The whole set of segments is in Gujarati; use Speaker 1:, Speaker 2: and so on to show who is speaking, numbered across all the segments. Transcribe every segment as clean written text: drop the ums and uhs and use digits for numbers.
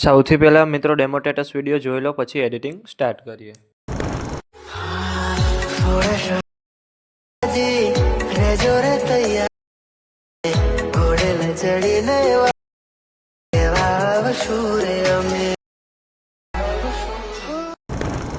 Speaker 1: સૌથી પહેલાં મિત્રો ડેમો સ્ટેટસ વિડીયો જોઈ લો, પછી એડિટિંગ સ્ટાર્ટ કરીએ.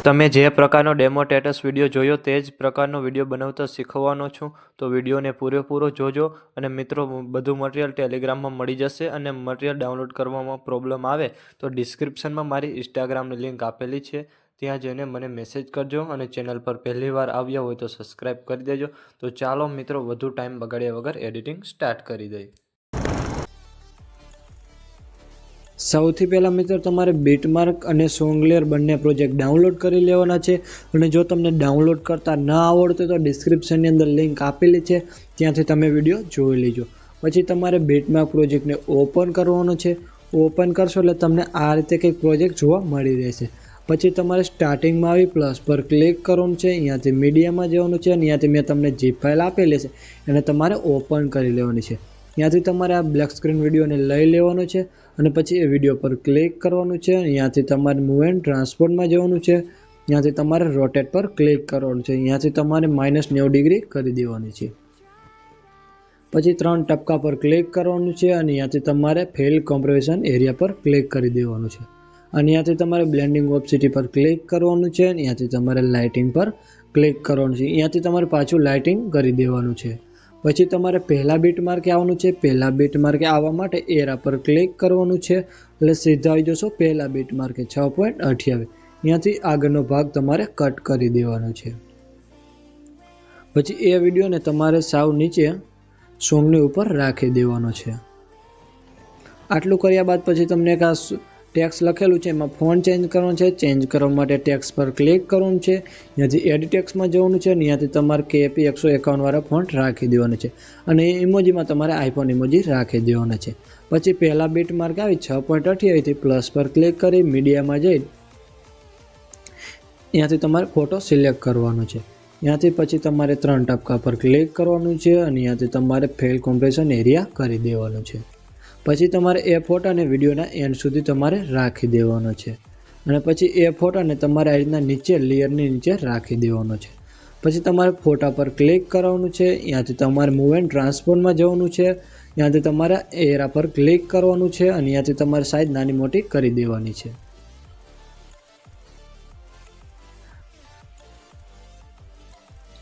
Speaker 1: તમે જે પ્રકારનો ડેમો સ્ટેટસ વિડીયો જોયો તે જ પ્રકારનો વિડીયો બનાવતા શીખવવાનો છું, તો વિડીયોને પૂરેપૂરો જોજો. અને મિત્રો, બધું મટીરિયલ ટેલિગ્રામમાં મળી જશે. અને મટીરિયલ ડાઉનલોડ કરવામાં પ્રોબ્લેમ આવે તો ડિસ્ક્રિપ્શનમાં મારી ઇન્સ્ટાગ્રામની લિંક આપેલી છે, ત્યાં જઈને મને મેસેજ કરજો. અને ચેનલ પર પહેલી વાર આવ્યા હોય તો સબસ્ક્રાઈબ કરી દેજો. તો ચાલો મિત્રો, વધુ ટાઈમ બગાડ્યા વગર એડિટિંગ સ્ટાર્ટ કરી દઈએ.
Speaker 2: સૌથી પહેલાં મિત્રો, તમારે બીટમાર્ક અને સોંગલેર બંને પ્રોજેક્ટ ડાઉનલોડ કરી લેવાના છે. અને જો તમને ડાઉનલોડ કરતા ન આવડતું તો ડિસ્ક્રિપ્શનની અંદર લિંક આપેલી છે, ત્યાંથી તમે વિડીયો જોઈ લેજો. પછી તમારે બીટમાર્ક પ્રોજેક્ટને ઓપન કરવાનો છે. ઓપન કરશો એટલે તમને આ રીતે કંઈક પ્રોજેક્ટ જોવા મળી રહેશે. પછી તમારે સ્ટાર્ટિંગમાં આવી પ્લસ પર ક્લિક કરવાનું છે. અહીંયાથી મીડિયામાં જવાનું છે. અહીંયાથી મેં તમને જે ફાઇલ આપેલી છે એને તમારે ઓપન કરી લેવાની છે. ત્યાંથી તમારે આ બ્લેક સ્ક્રીન વિડીયોને લઈ લેવાનો છે. અને પછી એ વિડીયો પર ક્લિક કરવાનું છે. અહીંયાથી તમારે મૂવ એન્ડ ટ્રાન્સપોર્ટમાં જવાનું છે. ત્યાંથી તમારે રોટેટ પર ક્લિક કરવાનું છે. અહીંયાથી તમારે -90 ડિગ્રી કરી દેવાની છે. પછી 3 ટપકા પર ક્લિક કરવાનું છે. અને અહીંયાથી તમારે ફિલ કોમ્પ્રેશન એરિયા પર ક્લિક કરી દેવાનું છે. અને અહીંયાથી તમારે બ્લેન્ડિંગ ઓપસિટી પર ક્લિક કરવાનું છે. અહીંયાથી તમારે લાઇટિંગ પર ક્લિક કરવાનું છે. અહીંયાથી તમારે પાછું લાઇટિંગ કરી દેવાનું છે. પછી તમારે પહેલા બીટ માર્કે આવવાનું છે. પહેલા બીટ માર્કે આવવા માટે એરા પર ક્લિક કરવાનું છે, એટલે સીધા આવી જશો પહેલા બીટ માર્કે 6.28. અહીંયાથી આગળનો ભાગ તમારે કટ કરી દેવાનો છે. પછી એ વિડીયોને તમારે સાવ નીચે સોંગની ઉપર રાખી દેવાનો છે. આટલું કર્યા બાદ પછી તમને એક આ ટેક્સ્ટ લખેલું છે, એમાં ફોન્ટ ચેન્જ કરવાનું છે. ચેન્જ કરવા માટે ટેક્સ્ટ પર ક્લિક કરવાનું છે. ત્યાંથી એડિટ ટેક્સ્ટમાં જવાનું છે. ત્યાંથી તમારે KP 151 વાળા ફોન્ટ રાખી દેવાના છે. અને એ ઇમોજીમાં તમારે આઈફોન ઇમોજી રાખી દેવાના છે. પછી પહેલા બીટ માર્ક આવી 6.28 થી પ્લસ પર ક્લિક કરી મીડિયામાં જઈ ત્યાંથી તમારે ફોટો સિલેક્ટ કરવાનો છે. ત્યાંથી પછી તમારે 3 ટપકા પર ક્લિક કરવાનું છે. અને ત્યાંથી તમારે ફેલ કોમ્પ્રેશન એરિયા કરી દેવાનું છે. પછી તમારે એ ફોટાને વિડીયોના એન્ડ સુધી તમારે રાખી દેવાનો છે. અને પછી એ ફોટાને તમારે આ રીતના નીચે લેયરની નીચે રાખી દેવાનો છે. પછી તમારે ફોટા પર ક્લિક કરવાનું છે. ત્યાંથી તમારે મૂવ એન્ડ ટ્રાન્સફોર્મમાં જવાનું છે. ત્યાંથી તમારે એરા પર ક્લિક કરવાનું છે. અને ત્યાંથી તમારે સાઈઝ નાની મોટી કરી દેવાની છે.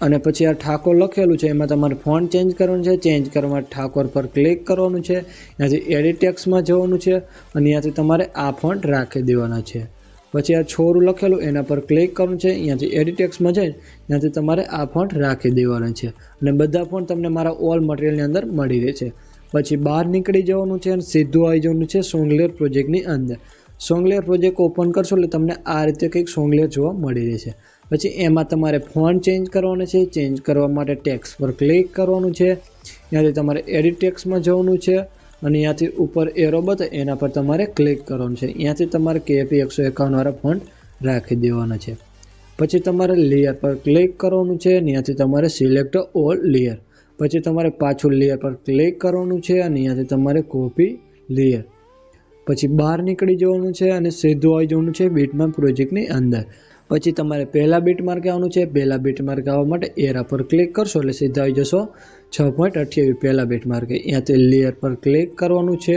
Speaker 2: અને પછી આ ઠાકોર લખેલું છે, એમાં તમારે ફોન્ટ ચેન્જ કરવાનું છે. ચેન્જ કરવા માટે ઠાકોર પર ક્લિક કરવાનું છે. ત્યાંથી એડિટ ટેક્સ્ટમાં જવાનું છે. અને ત્યાંથી તમારે આ ફોન્ટ રાખી દેવાના છે. પછી આ છોરું લખેલું એના પર ક્લિક કરવાનું છે. ત્યાંથી એડિટ ટેક્સ્ટમાં જઈ ત્યાંથી તમારે આ ફોન્ટ રાખી દેવાના છે. અને બધા ફોન્ટ તમને મારા ઓલ મટીરિયલની અંદર મળી રહે છે. પછી બહાર નીકળી જવાનું છે અને સીધું આવી જવાનું છે સોંગલેર પ્રોજેક્ટની અંદર. સોંગલેર પ્રોજેક્ટ ઓપન કરશો એટલે તમને આ રીતે કંઈક સોંગલેર જોવા મળી રહેશે. પછી એમાં તમારે ફોન્ટ ચેન્જ કરવાનો છે. ચેન્જ કરવા માટે ટેક્સ્ટ પર ક્લિક કરવાનું છે. ત્યાંથી તમારે એડિટ ટેક્સ્ટમાં જવાનું છે. અને ત્યાંથી ઉપર એરો બતાવે એના પર તમારે ક્લિક કરવાનું છે. ત્યાંથી તમારે KP 151 વાળા ફોન્ટ રાખી દેવાના છે. પછી તમારે લેયર પર ક્લિક કરવાનું છે. ત્યાંથી તમારે સિલેક્ટ ઓલ લેયર. પછી તમારે પાછું લેયર પર ક્લિક કરવાનું છે. અને ત્યાંથી તમારે કોપી લેયર. પછી બહાર નીકળી જવાનું છે અને સીધું આવી જવાનું છે બીટમાર્ક પ્રોજેક્ટની અંદર. પછી તમારે પહેલા બીટ માર્કે આવવાનું છે. પહેલા બીટ માર્કે આવવા માટે એરા પર ક્લિક કરશો એટલે સીધા આવી જશો 6.28 પહેલા બીટ માર્કે. ત્યાંથી લેયર પર ક્લિક કરવાનું છે.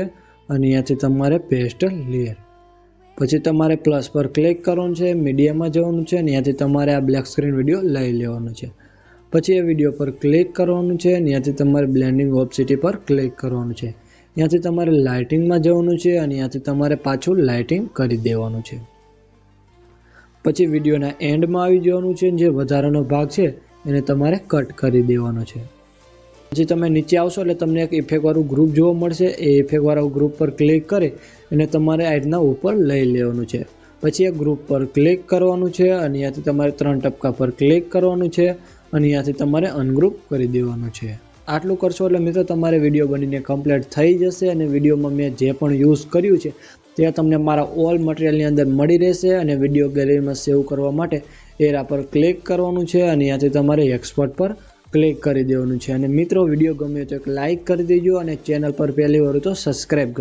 Speaker 2: અને ત્યાંથી તમારે પેસ્ટ લેયર. પછી તમારે પ્લસ પર ક્લિક કરવાનું છે. મીડિયામાં જવાનું છે. ત્યાંથી તમારે આ બ્લેક સ્ક્રીન વિડીયો લઈ લેવાનો છે. પછી એ વિડીયો પર ક્લિક કરવાનું છે. ત્યાંથી તમારે બ્લેન્ડિંગ ઓપસિટી પર ક્લિક કરવાનું છે. ત્યાંથી તમારે લાઇટિંગમાં જવાનું છે. અને ત્યાંથી તમારે પાછું લાઇટિંગ કરી દેવાનું છે. પછી વિડીયોના એન્ડમાં આવી જવાનું છે. જે વધારાનો ભાગ છે એને તમારે કટ કરી દેવાનો છે. પછી તમે નીચે આવશો એટલે તમને એક ઇફેક્ટવાળું ગ્રુપ જોવા મળશે. એ ઇફેક્ટવાળા ગ્રુપ પર ક્લિક કરી અને તમારે આ રીતના ઉપર લઈ લેવાનું છે. પછી એ ગ્રુપ પર ક્લિક કરવાનું છે. અને ત્યાંથી તમારે 3 ટપકા પર ક્લિક કરવાનું છે. અને ત્યાંથી તમારે અનગ્રુપ કરી દેવાનું છે. આટલું કરશો એટલે મિત્રો તમારે વિડીયો બનીને કમ્પ્લીટ થઈ જશે. અને વિડીયોમાં મેં જે પણ યુઝ કર્યું છે તે તમને મારા ઓલ મટીરિયલની અંદર મળી રહેશે. અને વિડીયો ગેલેરીમાં સેવ કરવા માટે એરા પર ક્લિક કરવાનું છે. અને ત્યાંથી તમારે એક્સપોર્ટ પર ક્લિક કરી દેવાનું છે. અને મિત્રો, વિડીયો ગમ્યો તો એક લાઇક કરી દેજો. અને ચેનલ પર પહેલી વાર તો સબસ્ક્રાઈબ